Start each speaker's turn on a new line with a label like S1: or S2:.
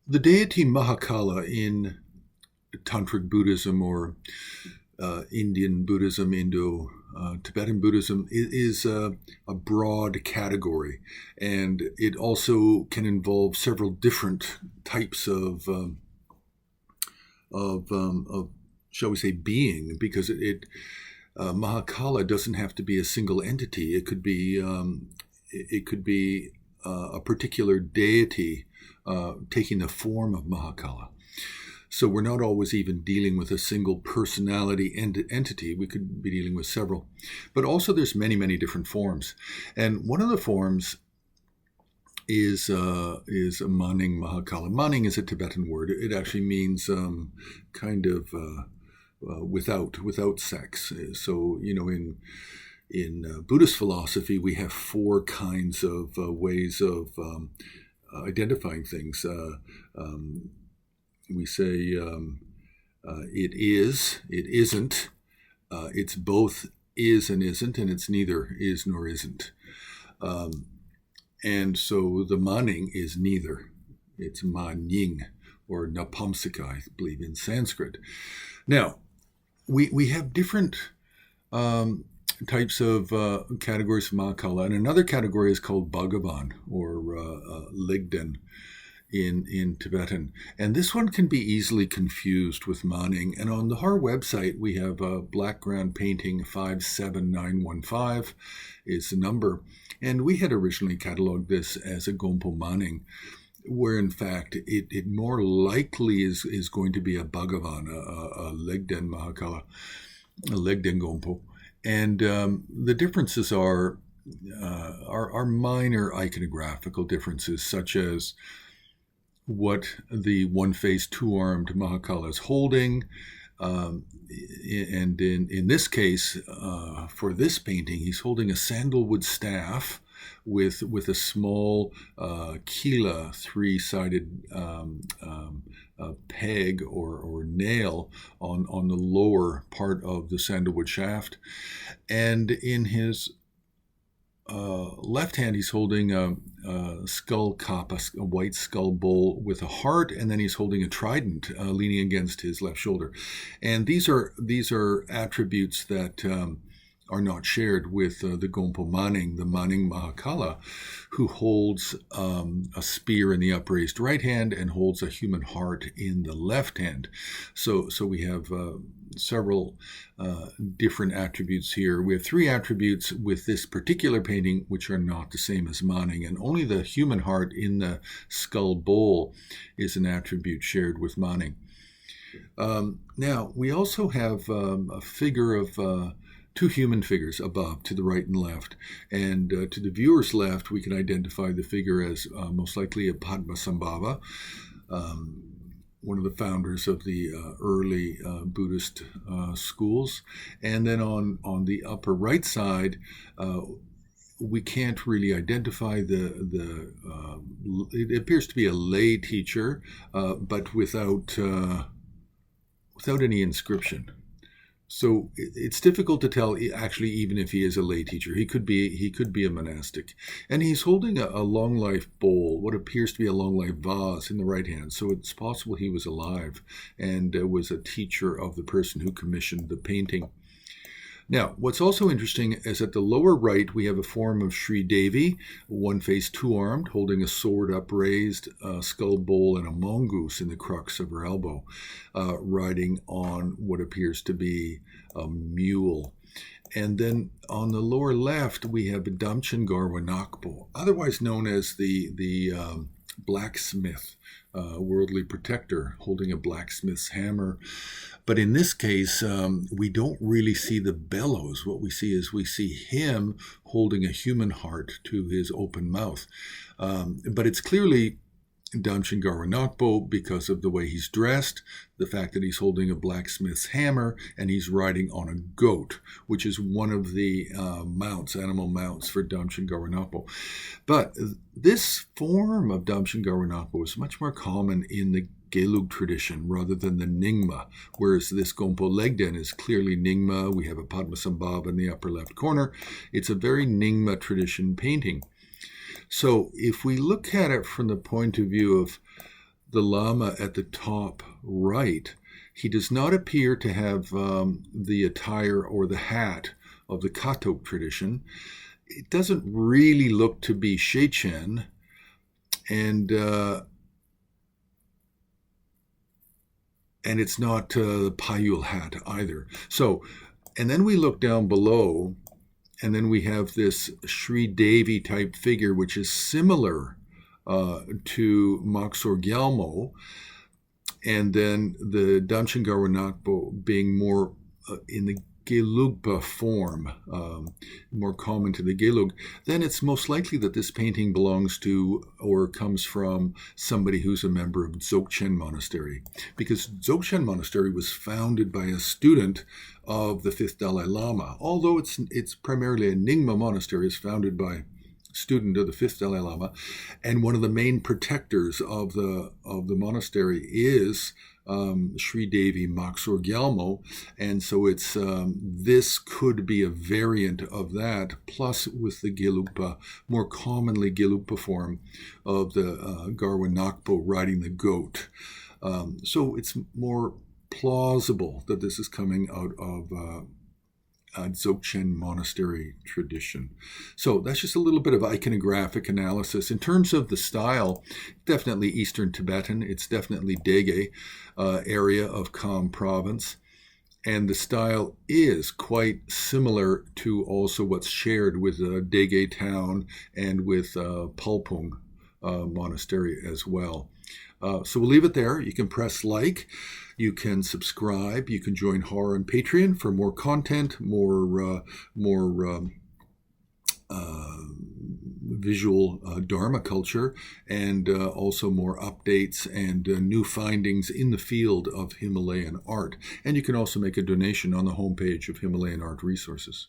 S1: The deity Mahakala in Tantric Buddhism or Indian Buddhism, Tibetan Buddhism is a broad category, and it also can involve several different types of shall we say, being, because Mahakala doesn't have to be a single entity. It could be a particular deity taking the form of Mahakala. So we're not always even dealing with a single personality entity. We could be dealing with several. But also there's many, many different forms. And one of the forms is Maning Mahakala. Maning is a Tibetan word. It actually means without sex. So, in Buddhist philosophy, we have four kinds of ways of identifying things. We say it is, it isn't, it's both is and isn't, and it's neither is nor isn't. And so the maning is neither. It's manying, or napamsika, I believe, in Sanskrit. Now, we have different types of categories of Mahakala, and another category is called Bhagavan, or Legden in Tibetan. And this one can be easily confused with Maning. And on the HAR website, we have a background painting 57915 is the number. And we had originally cataloged this as a Gompo Maning, where in fact it more likely is going to be a Bhagavan, a Legden Mahakala, a Legden Gompo. And the differences are minor iconographical differences, such as what the one-faced, two-armed Mahakala is holding. And in this case, for this painting, he's holding a sandalwood staff with a small kila, three-sided peg or nail on the lower part of the sandalwood shaft. And in his left hand, he's holding a skull cup, a white skull bowl with a heart, and then he's holding a trident leaning against his left shoulder. And these are attributes that are not shared with the Gompo Maning, the Maning Mahakala, who holds a spear in the upraised right hand and holds a human heart in the left hand. So we have several different attributes here. We have three attributes with this particular painting which are not the same as Maning, and only the human heart in the skull bowl is an attribute shared with Maning. Now, we also have a figure of two human figures above, to the right and left. And to the viewer's left, we can identify the figure as most likely a Padmasambhava, one of the founders of the early Buddhist schools. And then on the upper right side, we can't really identify it appears to be a lay teacher, but without any inscription. So it's difficult to tell, actually, even if he is a lay teacher. He could be a monastic. And he's holding a long life bowl, what appears to be a long life vase, in the right hand. So it's possible he was alive and was a teacher of the person who commissioned the painting. Now, what's also interesting is at the lower right, we have a form of Sri Devi, one-faced, two-armed, holding a sword upraised, a skull bowl, and a mongoose in the crux of her elbow, riding on what appears to be a mule. And then on the lower left, we have Damchen Garwa Nakpo, otherwise known as the blacksmith, worldly protector, holding a blacksmith's hammer. But in this case, we don't really see the bellows. What we see him holding a human heart to his open mouth. But it's clearly Damchen Garwa Nakpo because of the way he's dressed, the fact that he's holding a blacksmith's hammer, and he's riding on a goat, which is one of the animal mounts for Damchen Garwa Nakpo. But this form of Damchen Garwa Nakpo is much more common in the Gelug tradition rather than the Nyingma, whereas this Gompo Legden is clearly Nyingma. We have a Padmasambhava in the upper left corner. It's a very Nyingma tradition painting. So if we look at it from the point of view of the Lama at the top right, he does not appear to have the attire or the hat of the Katok tradition. It doesn't really look to be Shechen, and it's not the Payul hat either. So, and then we look down below, and then we have this Sri Devi type figure, which is similar to Maxor Gyalmo, and then the Damchen Garwa Nakpo being more in the Gelugpa form, more common to the Gelug, then it's most likely that this painting belongs to or comes from somebody who's a member of Dzogchen Monastery, because Dzogchen Monastery was founded by a student of the 5th Dalai Lama. Although it's primarily a Nyingma monastery, it's founded by student of the 5th Dalai Lama, and one of the main protectors of the monastery is Sri Devi Maxor Gyalmo, and so it's this could be a variant of that, plus with the Gelugpa, more commonly Gelugpa form of the Garwa Nakpo riding the goat. So it's more plausible that this is coming out of Dzogchen monastery tradition. So that's just a little bit of iconographic analysis. In terms of the style, definitely Eastern Tibetan. It's definitely Dege area of Kham province. And the style is quite similar to also what's shared with Dege town and with Palpung monastery as well. So we'll leave it there. You can press like, you can subscribe, you can join HAR on Patreon for more content, more visual Dharma culture, and also more updates and new findings in the field of Himalayan art. And you can also make a donation on the homepage of Himalayan Art Resources.